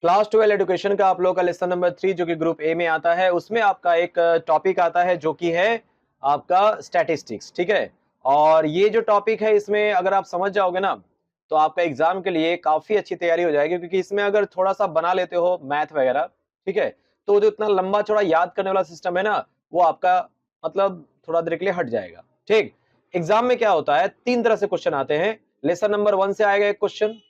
Class 12 education का आप लोग का लेसन नंबर 3 जो कि ग्रुप ए में आता है, उसमें आपका एक टॉपिक आता है जो कि है आपका स्टैटिस्टिक्स, ठीक है। और ये जो टॉपिक है इसमें अगर आप समझ जाओगे ना तो आपका एग्जाम के लिए काफी अच्छी तैयारी हो जाएगी, क्योंकि इसमें अगर थोड़ा सा बना लेते हो मैथ वगैरह, ठीक है, तो जो इतना लंबा चौड़ा याद करने वाला सिस्टम है ना, वो आपका मतलब थोड़ा देर के लिए हट जाएगा, ठीक। एग्जाम में क्या होता है, 3 तरह से क्वेश्चन आते हैं। लेसन नंबर 1 से आएगा एक क्वेश्चन,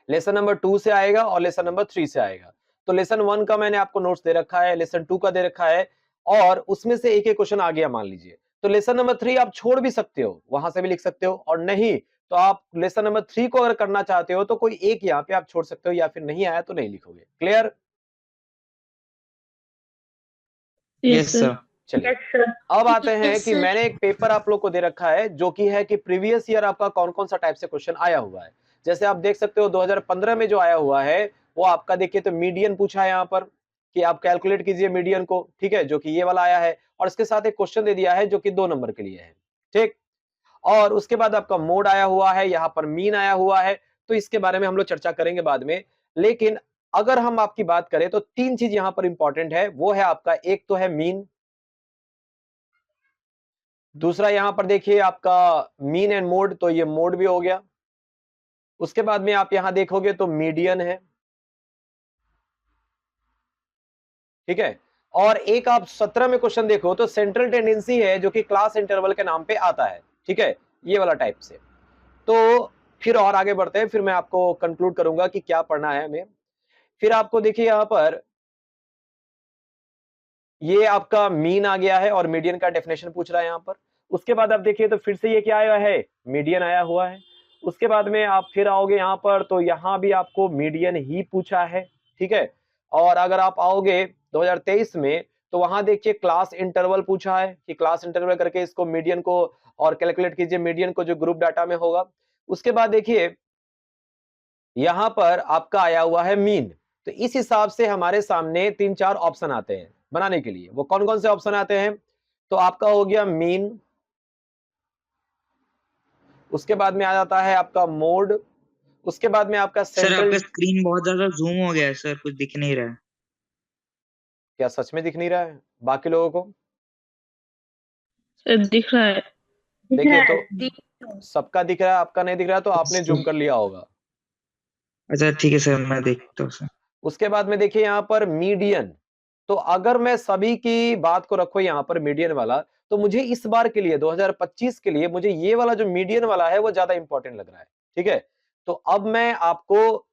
लेसन नंबर 2 से आएगा और लेसन नंबर 3 से आएगा। तो लेसन 1 का मैंने आपको नोट्स दे रखा है, लेसन 2 का दे रखा है, और उसमें से एक एक क्वेश्चन आ गया मान लीजिए, तो लेसन नंबर 3 आप छोड़ भी सकते हो, वहां से भी लिख सकते हो, और नहीं तो आप लेसन नंबर 3 को अगर करना चाहते हो तो कोई एक यहाँ पे आप छोड़ सकते हो, या फिर नहीं आया तो नहीं लिखोगे। क्लियर? Yes sir. चलिए अब आते हैं कि मैंने एक पेपर आप लोग को दे रखा है जो कि है कि प्रीवियस ईयर आपका कौन कौन सा टाइप से क्वेश्चन आया हुआ है। जैसे आप देख सकते हो 2015 में जो आया हुआ है वो आपका देखिए तो मीडियन पूछा है यहाँ पर कि आप कैलकुलेट कीजिए मीडियन को, ठीक है, जो कि ये वाला आया है, और इसके साथ एक क्वेश्चन दे दिया है जो कि 2 नंबर के लिए है, ठीक। और उसके बाद आपका मोड आया हुआ है, यहाँ पर मीन आया हुआ है, तो इसके बारे में हम लोग चर्चा करेंगे बाद में। लेकिन अगर हम आपकी बात करें तो 3 चीज यहाँ पर इंपॉर्टेंट है, वो है आपका एक तो है मीन, दूसरा यहां पर देखिए आपका मीन एंड मोड, तो ये मोड भी हो गया। उसके बाद में आप यहां देखोगे तो मीडियन है, ठीक है। और एक आप 17 में क्वेश्चन देखो तो सेंट्रल टेंडेंसी है जो कि क्लास इंटरवल के नाम पे आता है, ठीक है, ये वाला टाइप से। तो फिर और आगे बढ़ते हैं, फिर मैं आपको कंक्लूड करूंगा कि क्या पढ़ना है हमें। फिर आपको देखिए यहां पर ये आपका मीन आ गया है और मीडियन का डेफिनेशन पूछ रहा है यहाँ पर। उसके बाद आप देखिए तो फिर से ये क्या आया है, मीडियन आया हुआ है। उसके बाद में आप फिर आओगे यहाँ पर तो यहाँ भी आपको मीडियन ही पूछा है, ठीक है। और अगर आप आओगे 2023 में तो वहां देखिए क्लास इंटरवल पूछा है कि क्लास इंटरवल करके इसको मीडियन को और कैलकुलेट कीजिए मीडियन को जो ग्रुप डाटा में होगा। उसके बाद देखिए यहां पर आपका आया हुआ है मीन। तो इस हिसाब से हमारे सामने 3-4 ऑप्शन आते हैं बनाने के लिए। वो कौन कौन से ऑप्शन आते हैं, तो आपका हो गया मीन, उसके बाद में आ जाता है आपका मोड, उसके बाद में आपका सर सेंट्रल। आपका स्क्रीन बहुत ज्यादा जूम हो गया है सर, कुछ दिख नहीं रहा है। क्या सच में दिख नहीं रहा है बाकी लोगों को? सर दिख रहा है। देखिए तो सबका दिख रहा है, आपका नहीं दिख रहा है, तो आपने जूम कर लिया होगा। अच्छा ठीक है सर, मैं देखता हूँ सर। उसके बाद में देखिए यहाँ पर मीडियन। तो अगर मैं सभी की बात को रखो यहाँ पर मीडियन वाला, तो मुझे इस बार के लिए 2025 के लिए मुझे ये वाला जो मीडियन वाला है वो ज्यादा इंपॉर्टेंट लग रहा है, ठीक है। तो अब मैं आपको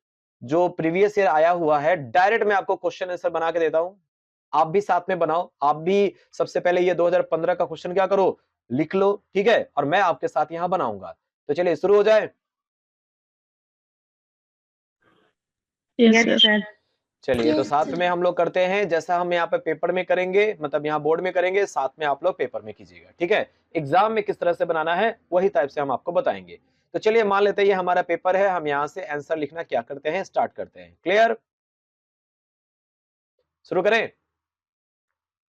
जो प्रीवियस ईयर आया हुआ है डायरेक्ट मैं आपको क्वेश्चन आंसर बना के देता हूं, आप भी साथ में बनाओ। आप भी सबसे पहले ये 2015 का क्वेश्चन क्या करो, लिख लो, ठीक है, और मैं आपके साथ यहां बनाऊंगा। तो चलिए शुरू हो जाए। Yes sir. चलिए तो साथ में हम लोग करते हैं जैसा हम यहाँ पे पेपर में करेंगे, मतलब यहाँ बोर्ड में करेंगे, साथ में आप लोग पेपर में कीजिएगा, ठीक है। एग्जाम में किस तरह से बनाना है वही टाइप से हम आपको बताएंगे। तो चलिए मान लेते हैं ये हमारा पेपर है, हम यहाँ से आंसर लिखना क्या करते हैं, स्टार्ट करते हैं। क्लियर? शुरू करें?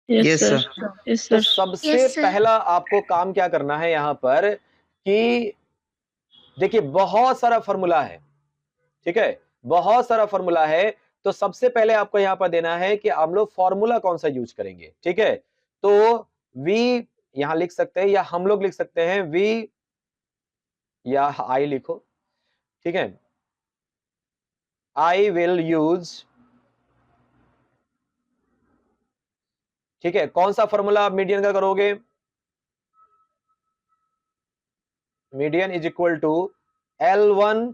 Yes yes sir. Sir. Yes तो सर। सबसे पहला आपको काम क्या करना है यहाँ पर कि देखिए बहुत सारा फॉर्मूला है, ठीक है, बहुत सारा फॉर्मूला है। तो सबसे पहले आपको यहां पर देना है कि हम लोग फॉर्मूला कौन सा यूज करेंगे, ठीक है। तो v यहां लिख सकते हैं या हम लोग लिख सकते हैं v या आई लिखो, ठीक है। आई विल यूज, ठीक है, कौन सा फॉर्मूला आप मीडियन का करोगे, median is equal to L1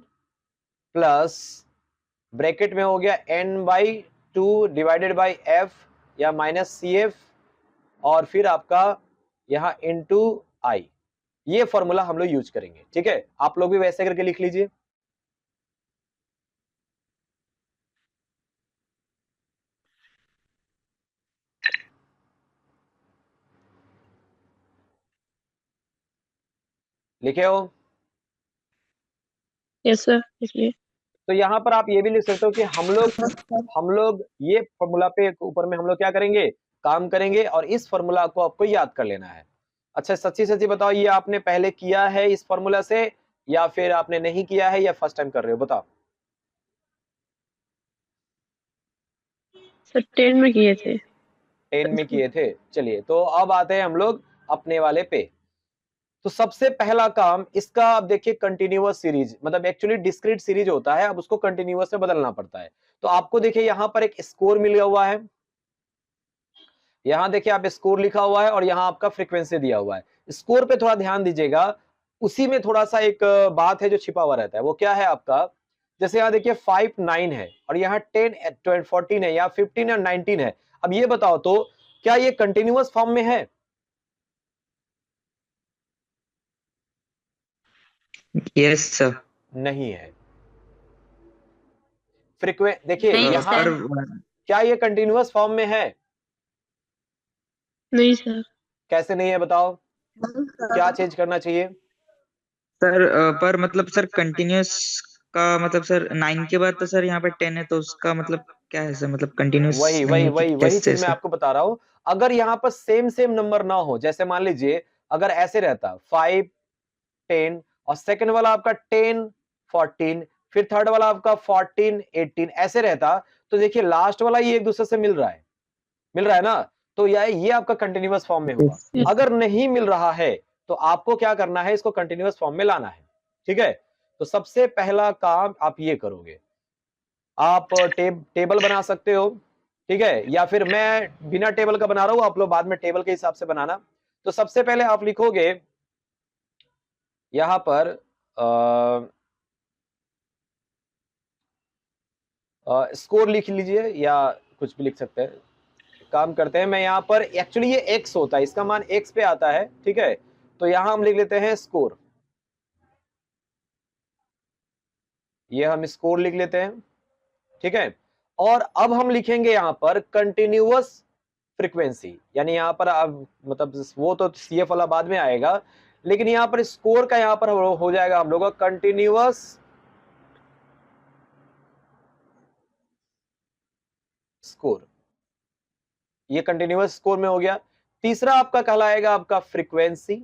plus bracket में हो गया n/2 डिवाइडेड बाई f या माइनस CF, और फिर आपका यहां इनटू आई। ये फॉर्मूला हम लोग यूज करेंगे, ठीक है। आप लोग भी वैसे करके लिख लीजिए। लिखे हो? यस सर इसलिए। तो यहां पर आप ये भी लिख सकते हो कि हम लोग ये फॉर्मूला पे ऊपर में हम लोग क्या करेंगे, काम करेंगे, और इस फॉर्मूला को आपको याद कर लेना है। अच्छा सच्ची सच्ची बताओ, ये आपने पहले किया है इस फॉर्मूला से, या फिर आपने नहीं किया है, या फर्स्ट टाइम कर रहे हो, बताओ। सर 10 में किए थे। 10 में किए थे। चलिए, तो अब आते हैं हम लोग अपने वाले पे। तो सबसे पहला काम इसका, आप देखिए कंटिन्यूअस सीरीज, मतलब एक्चुअली डिस्क्रीट सीरीज होता है, अब उसको कंटिन्यूअस में बदलना पड़ता है। तो आपको देखिए यहां पर एक स्कोर मिला हुआ है, यहां देखिए आप स्कोर लिखा हुआ है और यहां आपका फ्रीक्वेंसी दिया हुआ है। स्कोर पे थोड़ा ध्यान दीजिएगा, उसी में थोड़ा सा एक बात है जो छिपा हुआ रहता है। वो क्या है आपका, जैसे यहाँ देखिए 5 9 है और यहाँ 10 14 है, या 15 और 19 है। अब ये बताओ तो क्या ये कंटिन्यूअस फॉर्म में है? Yes sir. नहीं है। देखिए नहीं यहाँ सर। क्या ये कंटिन्यूअस फॉर्म में है? नहीं सर। कैसे नहीं है बताओ, क्या चेंज करना चाहिए? सर पर मतलब सर कंटिन्यूअस का मतलब सर 9 के बाद तो सर यहाँ पे 10 है, तो उसका मतलब क्या है सर, मतलब कंटिन्यूअस वही नहीं वही है कि वही वही कैसे चीज मैं सर? आपको बता रहा हूं। अगर यहाँ पर सेम सेम नंबर ना हो, जैसे मान लीजिए अगर ऐसे रहता 5 10 और सेकंड वाला आपका 10 14, फिर थर्ड वाला आपका 14 18 ऐसे रहता, तो देखिए लास्ट वाला ये एक दूसरे से मिल रहा है ना, तो ये आपका कंटिन्यूअस फॉर्म में हुआ। Yes. अगर नहीं मिल रहा है तो आपको क्या करना है, इसको कंटिन्यूअस फॉर्म में लाना है। ठीक है, तो सबसे पहला काम आप ये करोगे, आप टेबल बना सकते हो। ठीक है, या फिर मैं बिना टेबल का बना रहा हूं, आप लोग बाद में टेबल के हिसाब से बनाना। तो सबसे पहले आप लिखोगे यहां पर स्कोर लिख लीजिए या कुछ भी लिख सकते हैं। काम करते हैं, मैं यहाँ पर एक्चुअली ये एक्स होता है, इसका मान एक्स पे आता है। ठीक है, तो यहां हम लिख लेते हैं स्कोर, ये हम स्कोर लिख लेते हैं। ठीक है, और अब हम लिखेंगे यहां पर कंटिन्यूअस फ्रीक्वेंसी, यानी यहां पर अब मतलब वो तो सीएफ वाला बाद में आएगा, लेकिन यहां पर स्कोर का यहां पर हो जाएगा हम लोग का कंटिन्यूअस स्कोर, ये कंटिन्यूअस स्कोर में हो गया। तीसरा आपका कहलाएगा आपका फ्रीक्वेंसी,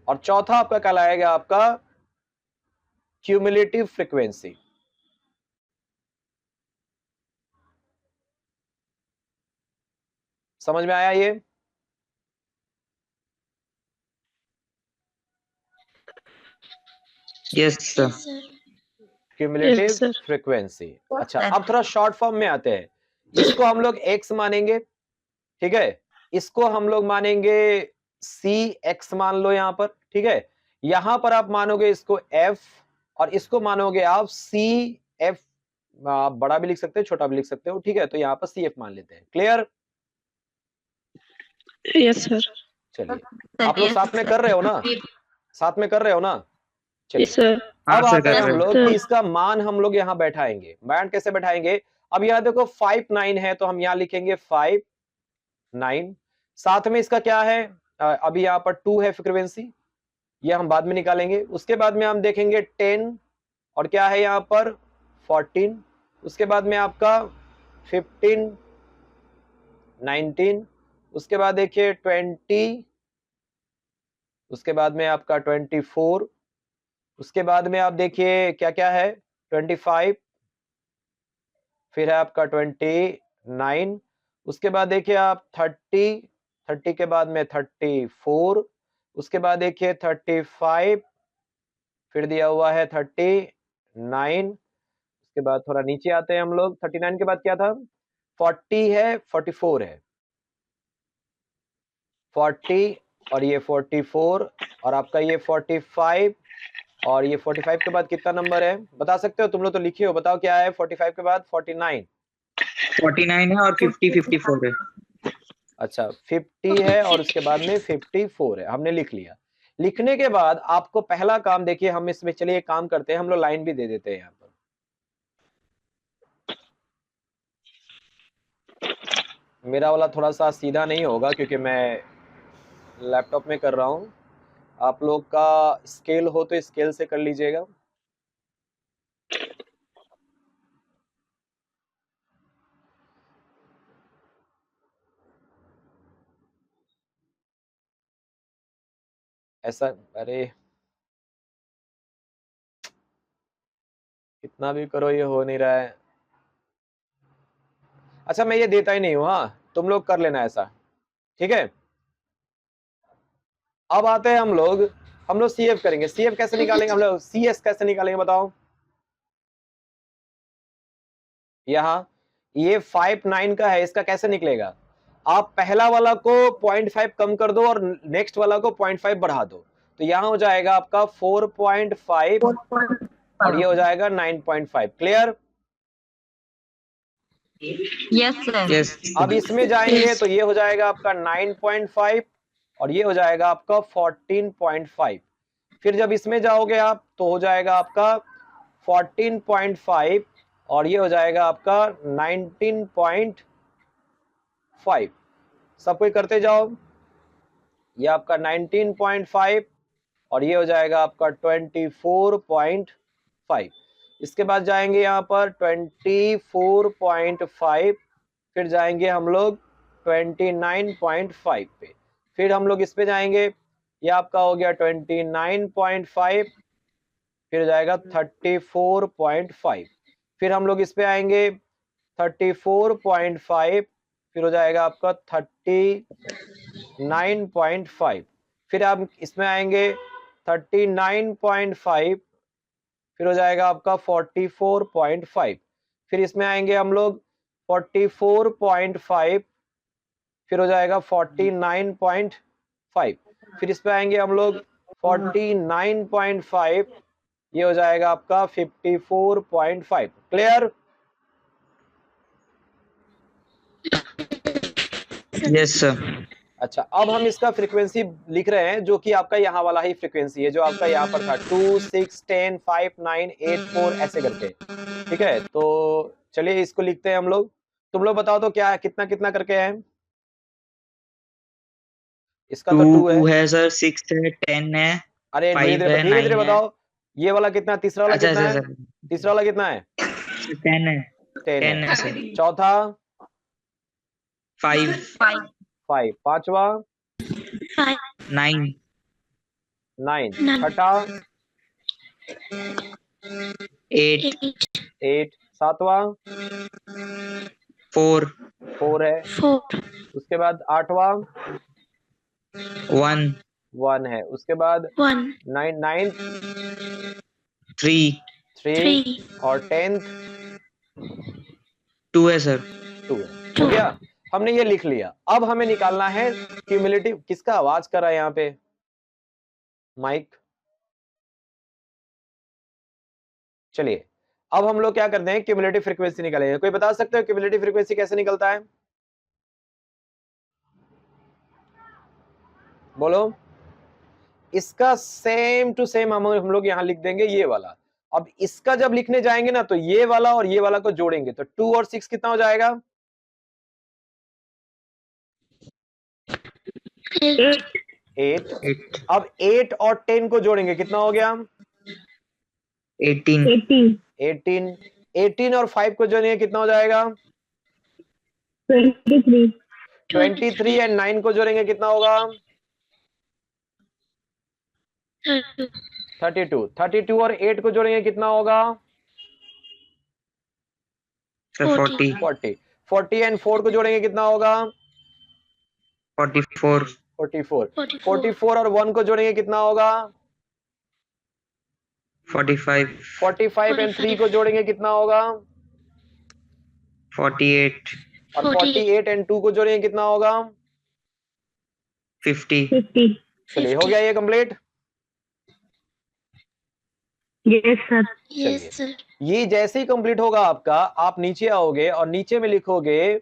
और चौथा आपका कहलाएगा आपका क्यूमुलेटिव फ्रीक्वेंसी। समझ में आया ये? Yes sir. Cumulative Yes, sir. Frequency. अच्छा, अब थोड़ा शॉर्ट फॉर्म में आते हैं। इसको हम लोग एक्स मानेंगे। ठीक है, इसको हम लोग मानेंगे सी एक्स मान लो यहां पर। ठीक है, यहां पर आप मानोगे इसको एफ, और इसको मानोगे आप सी एफ। आप बड़ा भी लिख सकते हो, छोटा भी लिख सकते हो। ठीक है, तो यहां पर सी एफ मान लेते हैं। क्लियर? Yes, sir. चलिए, आप लोग साथ में कर रहे हो ना, साथ में कर रहे हो ना? Yes, चलिए, sir. हाँ अब सर, आते कर हैं रहे हम हैं। लोग कि सर। इसका मान हम लोग यहाँ बैठाएंगे। बैंड कैसे बैठाएंगे? अब यहाँ देखो 5 9 है, तो हम यहाँ लिखेंगे 5 9। साथ में इसका क्या है, अभी यहाँ पर 2 है फ्रीक्वेंसी, ये हम बाद में निकालेंगे। उसके बाद में हम देखेंगे 10, और क्या है यहाँ पर 14। उसके बाद में आपका 15 19, उसके बाद देखिए 20, उसके बाद में आपका 24, उसके बाद में आप देखिए क्या क्या है 25, फिर है आपका 29, उसके बाद देखिए आप 30, 30 के बाद में 34, उसके बाद देखिए 35, फिर दिया हुआ है 39, उसके बाद थोड़ा नीचे आते हैं हम लोग, 39 के बाद क्या था, 40 है, 44 है, 40 और ये 44 और आपका ये 45, और ये 45 के बाद कितना नंबर है बता सकते हो? तुम लोग तो लिखे हो, बताओ क्या है 45 के बाद? 49। 49 है और 50 54 है। अच्छा, 50 है और उसके बाद में 54 है, हमने लिख लिया। लिखने के बाद आपको पहला काम देखिए, हम इसमें चलिए एक काम करते हैं, हम लोग लाइन भी दे देते हैं यहाँ पर। मेरा वाला थोड़ा सा सीधा नहीं होगा क्योंकि मैं लैपटॉप में कर रहा हूँ, आप लोग का स्केल हो तो स्केल से कर लीजिएगा। ऐसा, अरे कितना भी करो ये हो नहीं रहा है। अच्छा मैं ये देता ही नहीं हूँ, हाँ तुम लोग कर लेना ऐसा, ठीक है। अब आते हैं हम लोग सीएफ करेंगे। सीएफ कैसे निकालेंगे हम लोग, सीएस कैसे निकालेंगे बताओ। यहाँ ये 5 9 का है, इसका कैसे निकलेगा। आप पहला वाला को 0.5 कम कर दो और नेक्स्ट वाला को 0.5 बढ़ा दो, तो यहाँ हो जाएगा आपका 4.5 और ये हो जाएगा 9.5। क्लियर। Yes sir. यस अब इसमें जाएंगे तो ये हो जाएगा आपका 9.5 और ये हो जाएगा आपका 14.5। फिर जब इसमें जाओगे आप तो हो जाएगा आपका 14.5 और ये हो जाएगा आपका 19.5। सब कोई करते जाओ। ये आपका 19.5 और ये हो जाएगा आपका 24.5। इसके बाद जाएंगे यहाँ पर 24.5, फिर जाएंगे हम लोग 29.5 पे, फिर हम लोग इस पे जाएंगे, ये आपका हो गया 29.5, फिर जाएगा 34.5, फिर हम लोग इस पे आएंगे 34.5, फिर हो जाएगा आपका 39.5, फिर आप इसमें आएंगे 39.5, फिर हो जाएगा आपका 44.5, फिर इसमें आएंगे हम लोग 44.5, फिर हो जाएगा 49.5, फिर इस पे आएंगे हम लोग 49.5, ये हो जाएगा आपका 54.5। क्लियर। Yes sir. अच्छा अब हम इसका फ्रीक्वेंसी लिख रहे हैं, जो कि आपका यहाँ वाला ही फ्रीक्वेंसी है जो आपका यहाँ पर था 2 6 10 5 9 8 4 ऐसे करके, ठीक है। तो चलिए इसको लिखते हैं हम लोग। तुम लोग बताओ तो क्या है, कितना कितना करके है। इसका तो 2 है सर, 6 है, 10 है, अरे 5 है, धीरे धीरे 9 है। बताओ। ये वाला कितना, तीसरा वाला अच्छा कितना अच्छा है, सर, तीसरा वाला कितना है, 10 है, 10 10 है। है सर, चौथा 5, 5, पांचवा 9, 9, छठा 8, 8, सातवां 4, 4 है। उसके बाद आठवां 1, 1 है। उसके बाद 9, 3, 3 और 10th 2 है सर। 2 है। हो गया, हमने ये लिख लिया। अब हमें निकालना है क्यूमुलेटिव। किसका आवाज कर रहा है यहाँ पे माइक। चलिए अब हम लोग क्या करते हैं, क्यूमुलेटिव फ्रीक्वेंसी निकालेंगे। कोई बता सकते हो क्यूमुलेटिव फ्रीक्वेंसी कैसे निकलता है, बोलो। इसका सेम टू सेम हम लोग यहाँ लिख देंगे ये वाला। अब इसका जब लिखने जाएंगे ना तो ये वाला और ये वाला को जोड़ेंगे तो 2 और 6 कितना हो जाएगा, 8। अब 8 और 10 को जोड़ेंगे कितना हो गया, 18, 18 और 5 को जोड़ेंगे कितना हो जाएगा, 23 एंड 9 को जोड़ेंगे कितना होगा, 32 और 8 को जोड़ेंगे कितना होगा, सर 40, 40 एंड 4 को जोड़ेंगे कितना होगा, 44, 44 और 1 को जोड़ेंगे कितना होगा, 45 एंड 3 को जोड़ेंगे कितना होगा, 48 और 48 एंड 2 को जोड़ेंगे कितना होगा, 50। चलिए हो गया ये कंप्लीट। Yes sir. ये जैसे ही कंप्लीट होगा आपका, आप नीचे आओगे और नीचे में लिखोगे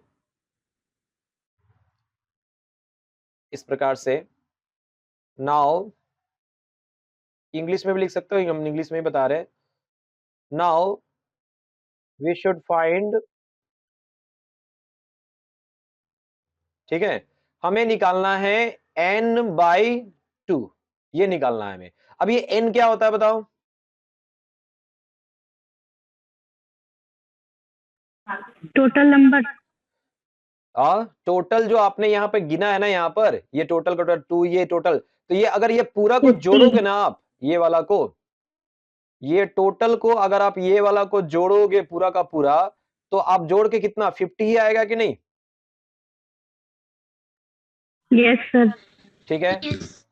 इस प्रकार से। नाउ इंग्लिश में भी लिख सकते हो, हम इंग्लिश में ही बता रहे हैं। नाउ वी शुड फाइंड, ठीक है, हमें निकालना है n/2, ये निकालना है हमें। अब ये n क्या होता है बताओ, टोटल नंबर। टोटल जो आपने यहाँ पे गिना है ना, यहाँ पर ये टोटल का 2, ये टोटल, तो ये अगर ये पूरा को जोड़ोगे ना आप, ये वाला को ये टोटल को अगर आप ये वाला को जोड़ोगे पूरा का पूरा, तो आप जोड़ के कितना 50 ही आएगा कि नहीं? Yes sir. ठीक है,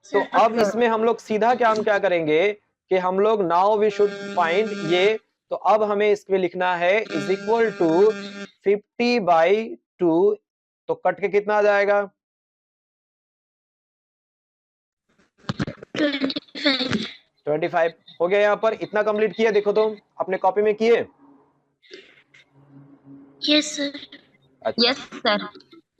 तो अब इसमें हम लोग सीधा क्या करेंगे कि हम लोग नाउ वी शुड फाइंड ये, तो अब हमें इसमें लिखना है इज इक्वल टू 50/2, तो कट के कितना आ जाएगा? 25 हो गया। यहाँ पर इतना कंप्लीट किया, देखो तो अपने कॉपी में किए? Yes sir. अच्छा, यस सर।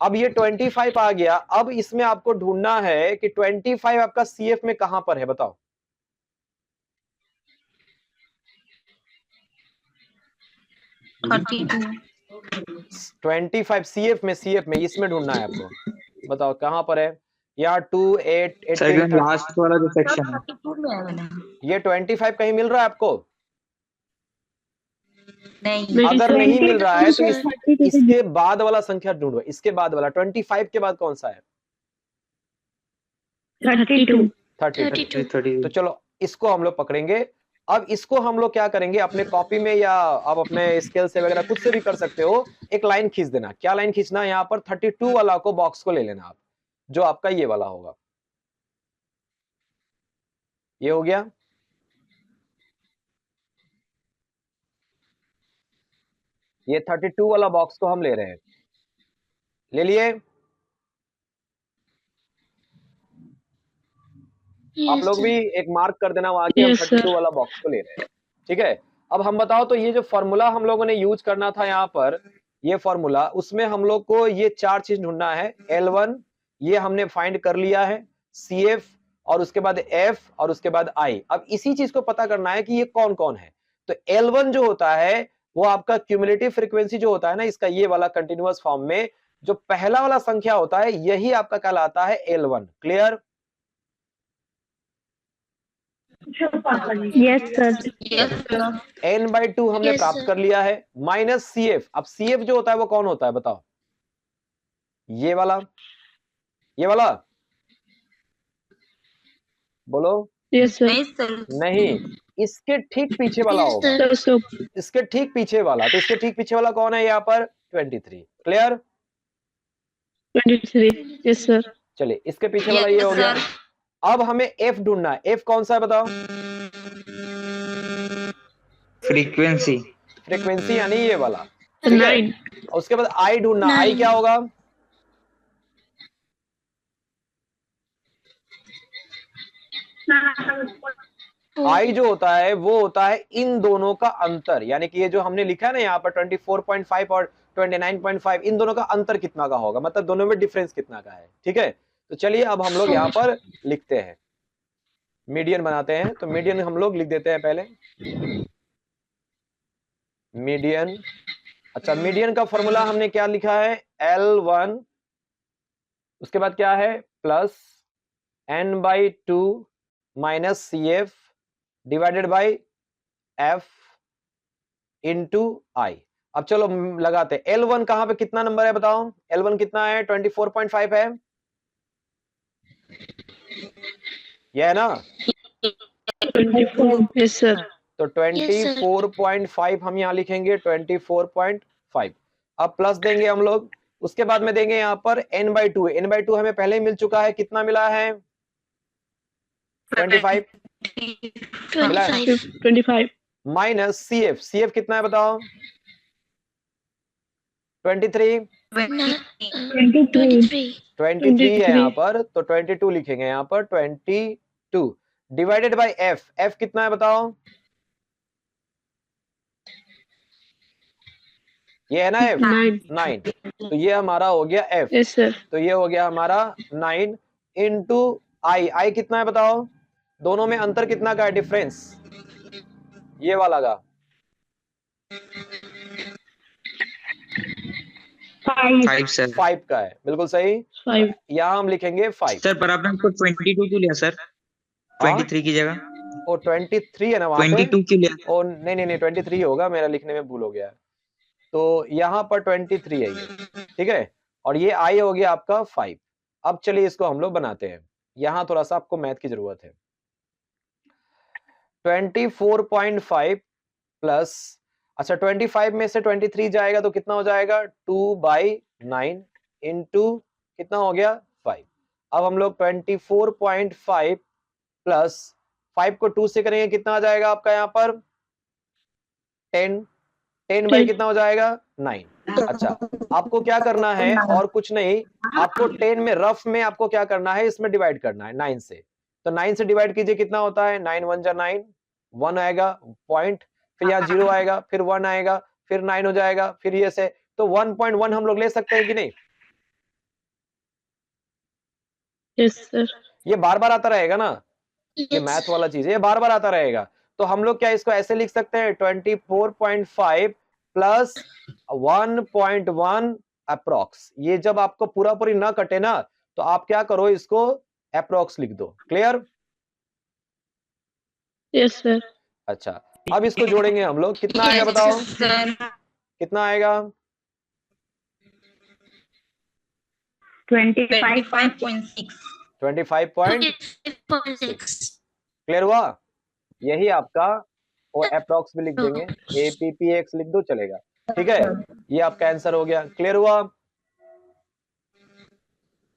अब ये 25 आ गया। अब इसमें आपको ढूंढना है कि 25 आपका सीएफ में कहां पर है, बताओ। 25 सीएफ में इसमें ढूंढना है आपको, बताओ कहां पर है। यहाँ 2 8 8 सर लास्ट वाला जो सेक्शन है, 32 में है ना? ये 25 कहीं मिल रहा है आपको? नहीं। अगर नहीं मिल रहा है तो सर, इसके बाद वाला संख्या ढूंढो, इसके बाद वाला 25 के बाद कौन सा है? 32। 32। तो चलो इसको हम लोग पकड़ेंगे। अब इसको हम लोग क्या करेंगे, अपने कॉपी में या आप अपने स्केल से वगैरह कुछ से भी कर सकते हो, एक लाइन खींच देना। क्या लाइन खींचना? यहाँ पर 32 वाला को बॉक्स को ले लेना आप, जो आपका ये वाला होगा। ये हो गया। ये 32 वाला बॉक्स को हम ले रहे हैं, ले लिए? आप लोग भी एक मार्क कर देना वहां की, हम Yes, 32 sir. वाला बॉक्स को ले रहे हैं। ठीक है, अब हम बताओ तो ये जो फॉर्मूला हम लोगों ने यूज करना था यहाँ पर, ये फॉर्मूला, उसमें हम लोग को ये 4 चीज ढूंढना है। L1 ये हमने फाइंड कर लिया है, CF और उसके बाद F और उसके बाद I। अब इसी चीज को पता करना है कि ये कौन कौन है। तो L1 जो होता है वो आपका क्यूमुलेटिव फ्रीक्वेंसी जो होता है ना इसका, ये वाला कंटिन्यूअस फॉर्म में जो पहला वाला संख्या होता है यही आपका कहलाता है L1। Clear? Yes sir. Yes sir. n/2 हमने Yes, प्राप्त sir. कर लिया है, माइनस CF। अब CF जो होता है वो कौन होता है बताओ? ये वाला, ये वाला, बोलो। Yes sir. नहीं सर। नहीं, इसके ठीक पीछे वाला Yes, होगा, sir. सो इसके ठीक पीछे वाला। तो इसके ठीक पीछे वाला कौन है यहाँ पर? 23। क्लियर? 23। Yes sir. चलिए इसके पीछे वाला ये Yes, हो गया। sir. अब हमें F ढूंढना है। F कौन सा है बताओ? फ्रीक्वेंसी। फ्रीक्वेंसी यानी ये वाला। ठीक है, 9। और उसके बाद I ढूंढना। I 9. क्या होगा? I जो होता है वो होता है इन दोनों का अंतर, यानी कि ये जो हमने लिखा है ना यहाँ पर 24.5 और 29.5, इन दोनों का अंतर कितना का होगा, मतलब दोनों में डिफरेंस कितना का है। ठीक है, तो चलिए अब हम लोग यहाँ पर लिखते हैं, मीडियन बनाते हैं। तो मीडियन हम लोग लिख देते हैं पहले, मीडियन। अच्छा, मीडियन का फॉर्मूला हमने क्या लिखा है? L1, उसके बाद क्या है? Plus n/2 minus CF divided by F into I। अब चलो लगाते हैं। L1 कहां पे कितना नंबर है बताओ? L1 कितना है? 24.5 है, यह है ना? 24। Yes sir. तो 24.5 हम यहां लिखेंगे, 24.5। अब प्लस देंगे हम लोग, उसके बाद में देंगे यहां पर n/2। n/2 हमें पहले ही मिल चुका है, कितना मिला है? 25 मिला है। 25। माइनस CF, CF कितना है बताओ? 23। 23. 23 है यहाँ पर, तो 22 लिखेंगे यहाँ पर, 22 डिवाइडेड बाय F। F कितना है बताओ? ये है ना F, 9। तो ये हमारा हो गया F। Yes sir. तो ये हो गया हमारा 9 इंटू I कितना है बताओ? दोनों में अंतर कितना का है, डिफरेंस? ये वाला का 5 सर। 5 का है, बिल्कुल सही। 5। यहाँ हम लिखेंगे 5। सर पर आपने इसको 22 क्यों लिया सर? 23 की जगह ओ 23 है ना वहां पे? 22 क्यों लिया? ओ नहीं 23 होगा, मेरा लिखने में भूल हो गया है। तो यहाँ पर 23 है ये, ठीक है, और ये I हो गया आपका 5। अब चलिए इसको हम लोग बनाते हैं, यहाँ थोड़ा सा आपको मैथ की जरूरत है। 24.5 प्लस, अच्छा 25 में से 23 जाएगा तो कितना हो जाएगा 2/9 इंटू कितना हो गया 5। अब हम लोग 24.5 प्लस 5 को 2 से करेंगे कितना आ जाएगा आपका यहाँ पर 10 10 बाई 10 कितना हो जाएगा 9। अच्छा आपको क्या करना है और कुछ नहीं, आपको 10 में रफ में आपको क्या करना है इसमें डिवाइड करना है 9 से। तो 9 से डिवाइड कीजिए कितना होता है 9 1 जा 9, 1 आएगा पॉइंट, फिर यहाँ 0 आएगा, फिर 1 आएगा, फिर 9 हो जाएगा, फिर ये से, तो 1.1 हम लोग ले सकते हैं कि नहीं? Yes sir. ये बार बार आता रहेगा ना, ये Yes. मैथ वाला चीज है, ये बार बार आता रहेगा। तो हम लोग क्या इसको ऐसे लिख सकते हैं 24.5 प्लस 1.1 अप्रोक्स। ये जब आपको पूरा पूरी ना कटे ना तो आप क्या करो इसको अप्रोक्स लिख दो। क्लियर? Yes sir. अच्छा अब इसको जोड़ेंगे हम लोग, कितना आएगा Yes, बताओ, sir. कितना आएगा? 25.6. 25.6। क्लियर हुआ? यही आपका वो अप्रोक्स भी लिख देंगे, APPX लिख दो चलेगा। ठीक है, ये आपका आंसर हो गया। क्लियर हुआ?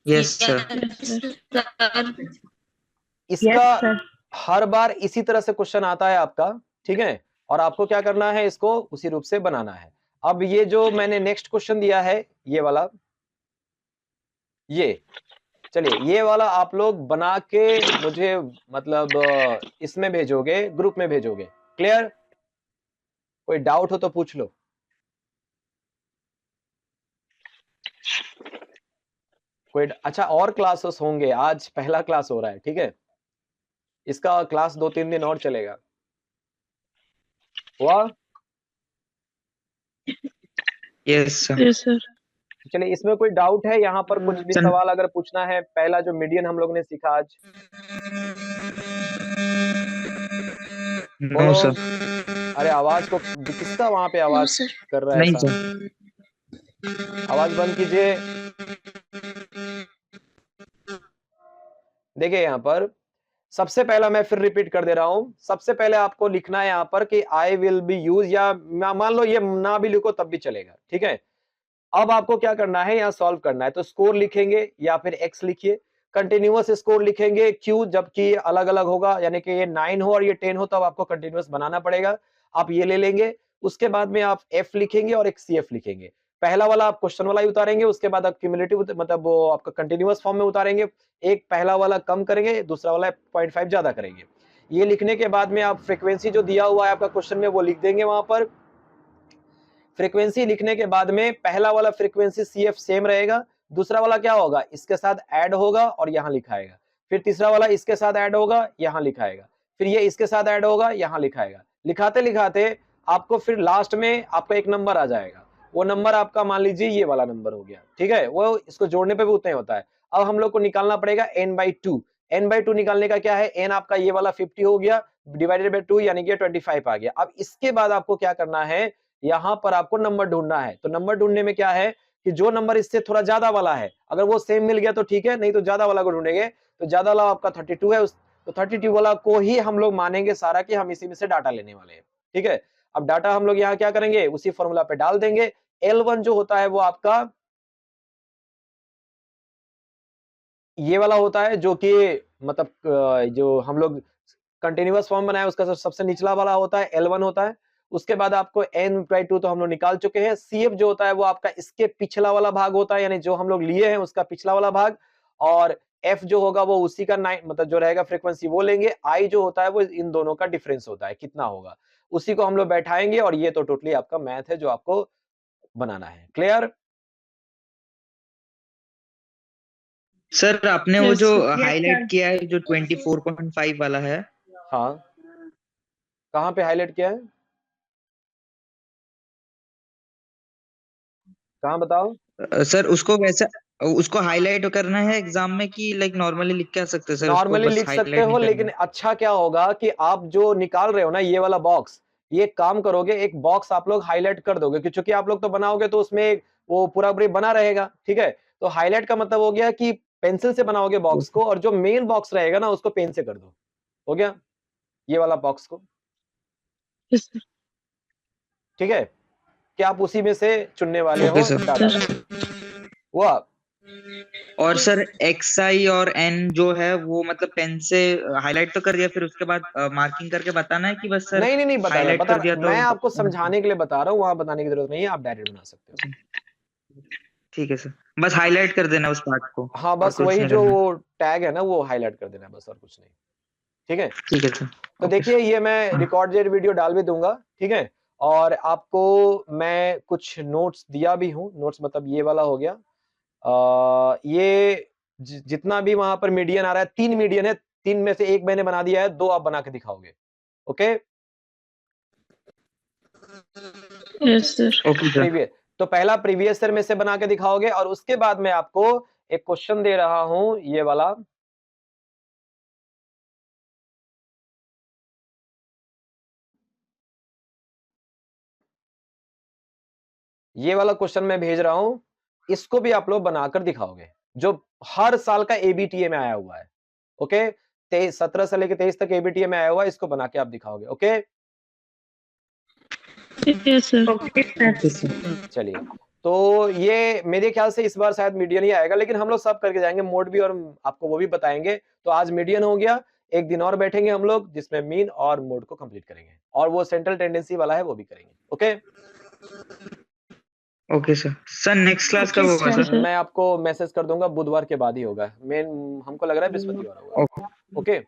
Yes sir. इसका हर बार इसी तरह से क्वेश्चन आता है आपका, ठीक है, और आपको क्या करना है इसको उसी रूप से बनाना है। अब ये जो मैंने नेक्स्ट क्वेश्चन दिया है ये वाला, ये चलिए ये वाला आप लोग बना के मुझे मतलब इसमें भेजोगे, ग्रुप में भेजोगे। क्लियर? कोई डाउट हो तो पूछ लो। कोई अच्छा और क्लासेस होंगे, आज पहला क्लास हो रहा है, ठीक है, इसका क्लास 2-3 दिन और चलेगा। हुआ? Yes sir. Yes sir. चलिए इसमें कोई डाउट है यहाँ पर, कुछ भी सवाल अगर पूछना है? पहला जो मीडियन हम लोग ने सीखा आज, नो सर। अरे आवाज को किसका वहां पे No, आवाज sir. कर रहा है नहीं ऐसा? सर। आवाज बंद कीजिए। देखिए यहाँ पर सबसे पहला मैं फिर रिपीट कर दे रहा हूं, सबसे पहले आपको लिखना है यहाँ पर कि आई विल बी यूज, या मान लो ये ना भी लिखो तब भी चलेगा, ठीक है। अब आपको क्या करना है यहाँ सॉल्व करना है, तो स्कोर लिखेंगे या फिर एक्स लिखिए, कंटिन्यूअस स्कोर लिखेंगे क्यू, जबकि अलग अलग होगा, यानी कि ये 9 हो और ये 10 हो तब आपको कंटिन्यूअस बनाना पड़ेगा। आप ये ले लेंगे, उसके बाद में आप एफ लिखेंगे और एक सीएफ लिखेंगे। पहला वाला आप क्वेश्चन वाला ही उतारेंगे, उसके बाद आप क्यूमुलेटिव मतलब वो आपका कंटिन्यूअस फॉर्म में उतारेंगे, एक पहला वाला कम करेंगे, दूसरा वाला 0.5 ज्यादा करेंगे। ये लिखने के बाद में आप फ्रीक्वेंसी जो दिया हुआ है आपका क्वेश्चन में वो लिख देंगे वहां पर। फ्रीक्वेंसी लिखने के बाद में पहला वाला फ्रीक्वेंसी सीएफ सेम रहेगा, दूसरा वाला क्या होगा इसके साथ ऐड होगा और यहां लिखाएगा, फिर तीसरा वाला इसके साथ ऐड होगा यहां लिखाएगा, फिर ये इसके साथ ऐड होगा यहां लिखाएगा। लिखाते लिखाते आपको फिर लास्ट में आपका एक नंबर आ जाएगा, वो नंबर आपका मान लीजिए ये वाला नंबर हो गया, ठीक है, वो इसको जोड़ने पे भी उतना ही होता है। अब हम लोग को निकालना पड़ेगा n/2। n/2 निकालने का क्या है, n आपका ये वाला 50 हो गया डिवाइडेड बाय 2 यानी कि 25 आ गया। अब इसके बाद आपको क्या करना है, यहां पर आपको नंबर ढूंढना है। तो नंबर ढूंढने में क्या है कि जो नंबर इससे थोड़ा ज्यादा वाला है, अगर वो सेम मिल गया तो ठीक है, नहीं तो ज्यादा वाला को ढूंढेंगे। तो ज्यादा वाला आपका 32 है, तो 32 वाला को ही हम लोग मानेंगे सारा कि हम इसी में से डाटा लेने वाले हैं, ठीक है। अब डाटा हम लोग यहाँ क्या करेंगे, उसी फॉर्मूला पे डाल देंगे। L1 जो होता है वो आपका ये वाला होता है, जो कि मतलब जो हम लोग कंटिन्यूअस फॉर्म बनाया उसका सबसे निचला वाला होता है, L1 होता है। उसके बाद आपको n/2 तो हम लोग निकाल चुके हैं। CF जो होता है वो आपका इसके पिछला वाला भाग होता है, यानी जो हम लोग लिए हैं उसका पिछला वाला भाग, और F जो होगा वो उसी का 9 मतलब जो रहेगा फ्रीक्वेंसी वो लेंगे। I जो होता है वो इन दोनों का डिफरेंस होता है, कितना होगा उसी को हम लोग बैठाएंगे, और ये तो टोटली आपका मैथ है जो आपको बनाना है। क्लियर? सर आपने वो Yes, जो sir. हाईलाइट किया है जो 24.5 वाला है, हाँ कहाँ पे हाईलाइट किया है, कहाँ बताओ? सर उसको वैसा उसको हाईलाइट करना है एग्जाम में कि लाइक नॉर्मली लिख के आ सकते हैं सर? उसको नॉर्मली बस लिख सकते हाईलाइट हो, नहीं करना लेकिन अच्छा क्या होगा कि आप जो निकाल रहे हो ना ये वाला बॉक्स, ये काम करोगे एक बॉक्स आप लोग हाईलाइट कर दोगे, क्योंकि आप लोग तो बनाओगे तो उसमें वो पूरा पूरी बना रहेगा, ठीक है। तो हाईलाइट का मतलब हो गया कि पेंसिल से बनाओगे बॉक्स को, और जो मेन बॉक्स रहेगा ना उसको पेन से कर दो, हो गया। ये वाला बॉक्स को, यस सर। ठीक है? क्या आप उसी में से चुनने वाले हो? Okay sir. टाटा हुआ। और सर XI और N जो है वो मतलब पेन से हाईलाइट तो कर दिया, फिर उसके बाद मार्किंग करके बताना है कि बस सर नहीं नहीं बता रहा हाईलाइट कर दिया तो मैं आपको समझाने के लिए बता रहा हूँ, वहां बताने की जरूरत नहीं है, आप डायरेक्ट बना सकते हो। ठीक है सर, बस हाईलाइट कर देना उस पार्ट को। हाँ, और बस कुछ वही नहीं जो करना। टैग है ना वो हाईलाइट कर देना है, बस और कुछ नहीं, ठीक है? ठीक है सर। तो ओके देखिए ये मैं रिकॉर्डेड वीडियो डाल भी दूंगा, ठीक है? और आपको मैं कुछ नोट्स दिया भी हूँ, नोट्स मतलब ये वाला हो गया। ये जितना भी वहां पर मीडियन आ रहा है, 3 मीडियन है, 3 में से 1 मैंने बना दिया है, 2 आप बना के दिखाओगे, okay? Yes sir. Okay sir. Previous, तो पहला प्रीवियस ईयर में से बना के दिखाओगे और उसके बाद मैं आपको एक क्वेश्चन दे रहा हूं, ये वाला। ये वाला क्वेश्चन मैं भेज रहा हूं, इसको भी आप लोग बनाकर दिखाओगे, जो हर साल का एबीटीए में आया हुआ है, ओके? 17 से लेकर 23 तक एबीटीए में आया हुआ है, इसको बना के आप दिखाओगे, okay? Yes sir. Okay, sir. चलिए, तो ये मेरे ख्याल से इस बार शायद मीडियन ही आएगा, लेकिन हम लोग सब करके जाएंगे, मोड भी, और आपको वो भी बताएंगे। तो आज मीडियन हो गया, एक दिन और बैठेंगे हम लोग जिसमें मीन और मोड को कंप्लीट करेंगे, और वो सेंट्रल टेंडेंसी वाला है वो भी करेंगे, okay? Okay sir. Sir next class Okay, कब होगा sir. सर? मैं आपको मैसेज कर दूंगा, बुधवार के बाद ही होगा, मेन हमको लग रहा है बृहस्पतिवार होगा, ओके?